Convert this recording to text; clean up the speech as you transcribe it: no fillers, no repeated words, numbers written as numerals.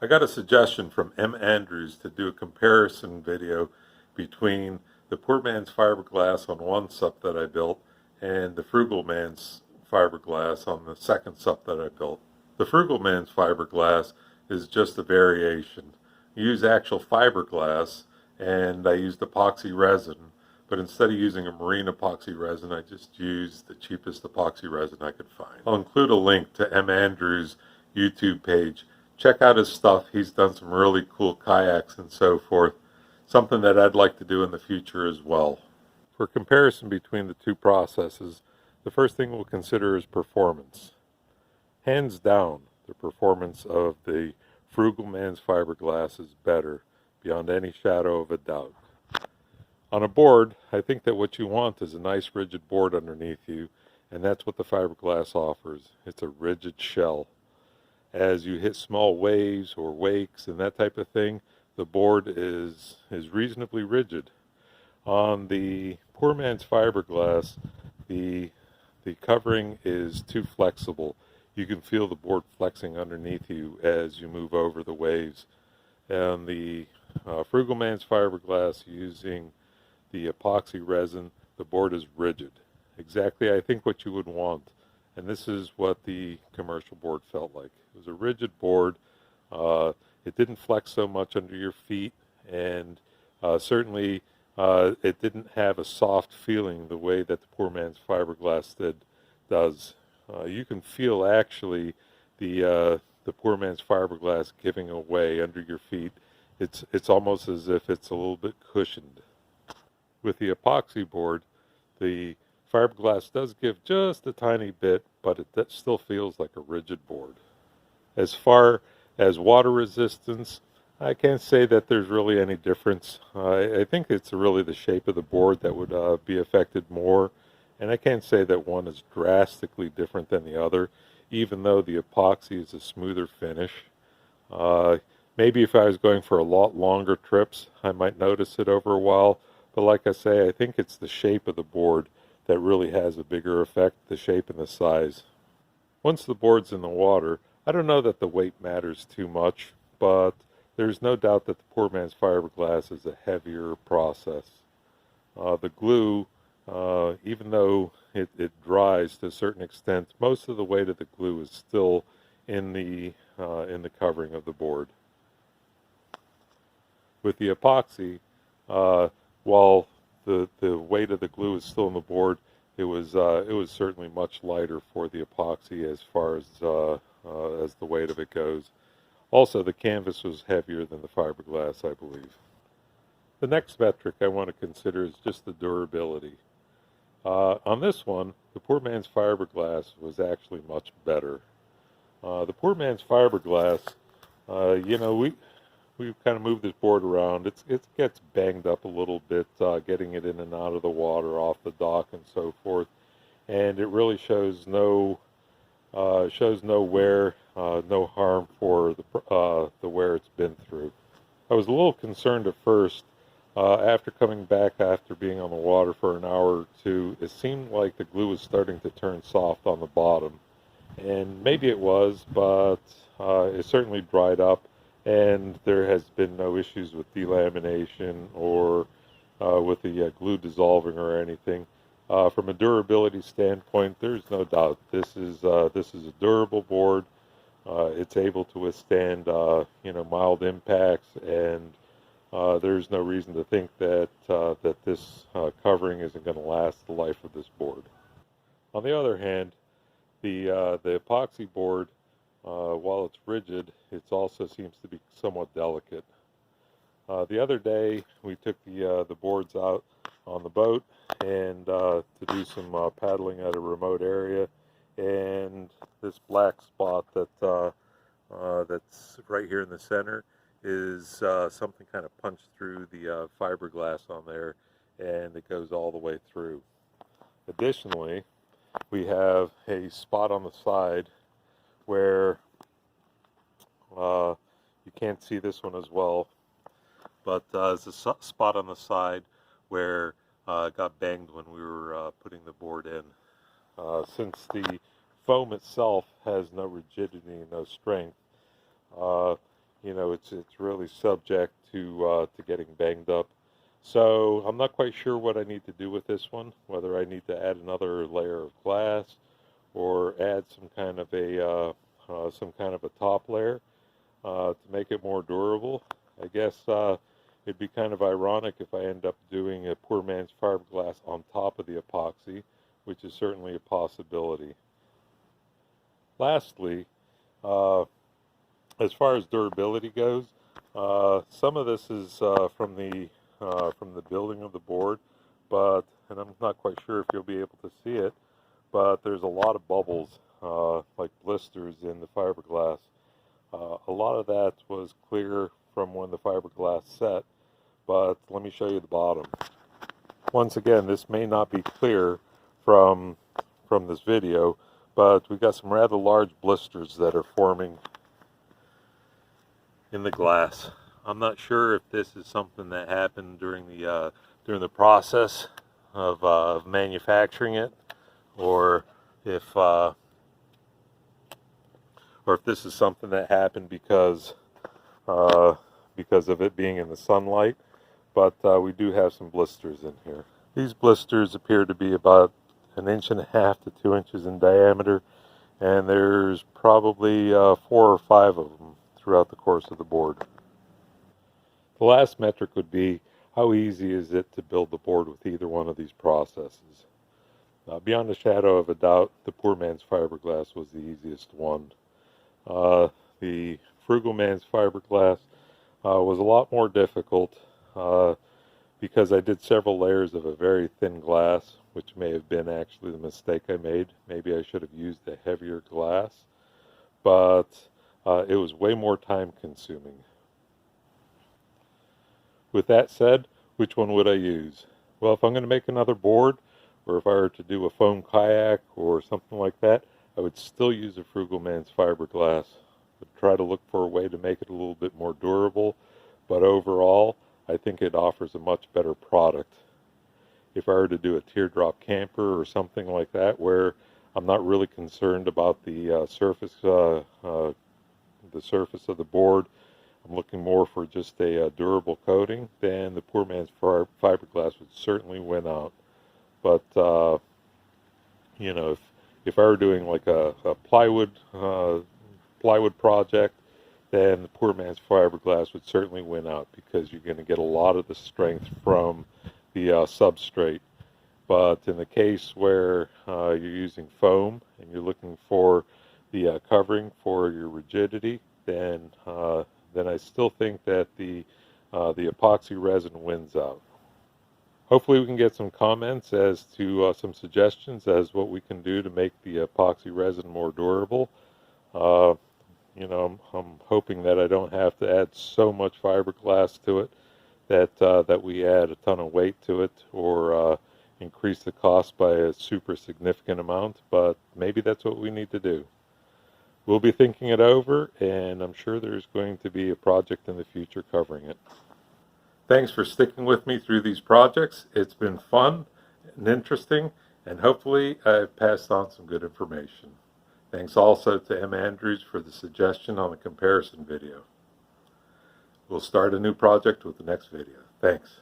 I got a suggestion from M. Andrews to do a comparison video between the Poor Man's Fiberglass on one SUP that I built and the Frugal Man's Fiberglass on the second SUP that I built. The Frugal Man's Fiberglass is just a variation. I use actual fiberglass and I used epoxy resin, but instead of using a marine epoxy resin, I just used the cheapest epoxy resin I could find. I'll include a link to M. Andrews' YouTube page. Check out his stuff. He's done some really cool kayaks and so forth. Something that I'd like to do in the future as well. For comparison between the two processes, the first thing we'll consider is performance. Hands down, the performance of the Frugal Man's Fiberglass is better, beyond any shadow of a doubt. On a board, I think that what you want is a nice rigid board underneath you, and that's what the fiberglass offers. It's a rigid shell. As you hit small waves or wakes and that type of thing, the board is reasonably rigid. On the Poor Man's Fiberglass, the covering is too flexible. You can feel the board flexing underneath you as you move over the waves. And the Frugal Man's Fiberglass, using the epoxy resin, the board is rigid. Exactly, I think, what you would want. And this is what the commercial board felt like. It was a rigid board. It didn't flex so much under your feet, and certainly it didn't have a soft feeling the way that the Poor Man's Fiberglass does. You can feel actually the Poor Man's Fiberglass giving away under your feet. It's almost as if it's a little bit cushioned. With the epoxy board, the fiberglass does give just a tiny bit, but it still feels like a rigid board. As far as water resistance, I can't say that there's really any difference. I think it's really the shape of the board that would be affected more, and I can't say that one is drastically different than the other, even though the epoxy is a smoother finish. Maybe if I was going for a lot longer trips, I might notice it over a while, but like I say, I think it's the shape of the board that really has a bigger effect, the shape and the size. Once the board's in the water, I don't know that the weight matters too much, but there's no doubt that the Poor Man's Fiberglass is a heavier process. The glue, even though it dries to a certain extent, most of the weight of the glue is still in the covering of the board. With the epoxy, while the weight of the glue is still in the board, it was certainly much lighter for the epoxy as far as the weight of it goes. Also, the canvas was heavier than the fiberglass, I believe. The next metric I want to consider is just the durability. On this one, the Poor Man's Fiberglass was actually much better. The Poor Man's Fiberglass, we've kind of moved this board around. It gets banged up a little bit, getting it in and out of the water, off the dock, and so forth. And it really shows no wear, no harm for the wear it's been through. I was a little concerned at first. After coming back after being on the water for an hour or two, it seemed like the glue was starting to turn soft on the bottom. And maybe it was, but it certainly dried up, and there has been no issues with delamination or with the glue dissolving or anything. From a durability standpoint, there's no doubt this is a durable board. It's able to withstand mild impacts, and there's no reason to think that this covering isn't going to last the life of this board. On the other hand, the epoxy board, while it's rigid, it also seems to be somewhat delicate. The other day, we took the boards out on the boat and to do some paddling at a remote area, and this black spot that's right here in the center is something kind of punched through the fiberglass on there, and it goes all the way through. Additionally, we have a spot on the side where you can't see this one as well, but there's a spot on the side where it got banged when we were putting the board in. Since the foam itself has no rigidity and no strength, you know, it's really subject to getting banged up. So I'm not quite sure what I need to do with this one, whether I need to add another layer of glass or add some kind of a top layer to make it more durable. I guess it'd be kind of ironic if I end up doing a poor man's fiberglass on top of the epoxy, which is certainly a possibility. Lastly, uh, as far as durability goes, some of this is from the building of the board, and I'm not quite sure if you'll be able to see it, but there's a lot of bubbles, like blisters in the fiberglass. A lot of that was clear from when the fiberglass set, but let me show you the bottom. Once again, this may not be clear from this video, but we've got some rather large blisters that are forming in the glass. I'm not sure if this is something that happened during the process of manufacturing it, or if this is something that happened because of it being in the sunlight. But we do have some blisters in here. These blisters appear to be about 1.5 to 2 inches in diameter, and there's probably 4 or 5 of them throughout the course of the board. The last metric would be how easy is it to build the board with either one of these processes. Beyond a shadow of a doubt, the poor man's fiberglass was the easiest one. The frugal man's fiberglass was a lot more difficult because I did several layers of a very thin glass, which may have been actually the mistake I made. Maybe I should have used a heavier glass, but it was way more time consuming. With that said, which one would I use? Well, if I'm going to make another board, or if I were to do a foam kayak or something like that, I would still use a Frugal Man's fiberglass. I'd try to look for a way to make it a little bit more durable, but overall, I think it offers a much better product. If I were to do a teardrop camper or something like that, where I'm not really concerned about the surface of the board, I'm looking more for just a durable coating, then the poor man's fiberglass would certainly win out. But you know, if I were doing like a plywood project, then the poor man's fiberglass would certainly win out because you're going to get a lot of the strength from the substrate. But in the case where you're using foam and you're looking for the covering for your rigidity, then I still think that the epoxy resin wins out. Hopefully we can get some comments as to some suggestions as what we can do to make the epoxy resin more durable. You know, I'm hoping that I don't have to add so much fiberglass to it that we add a ton of weight to it, or increase the cost by a super significant amount, but maybe that's what we need to do. We'll be thinking it over, and I'm sure there's going to be a project in the future covering it. Thanks for sticking with me through these projects. It's been fun and interesting, and hopefully I've passed on some good information. Thanks also to M. Andrews for the suggestion on the comparison video. We'll start a new project with the next video. Thanks.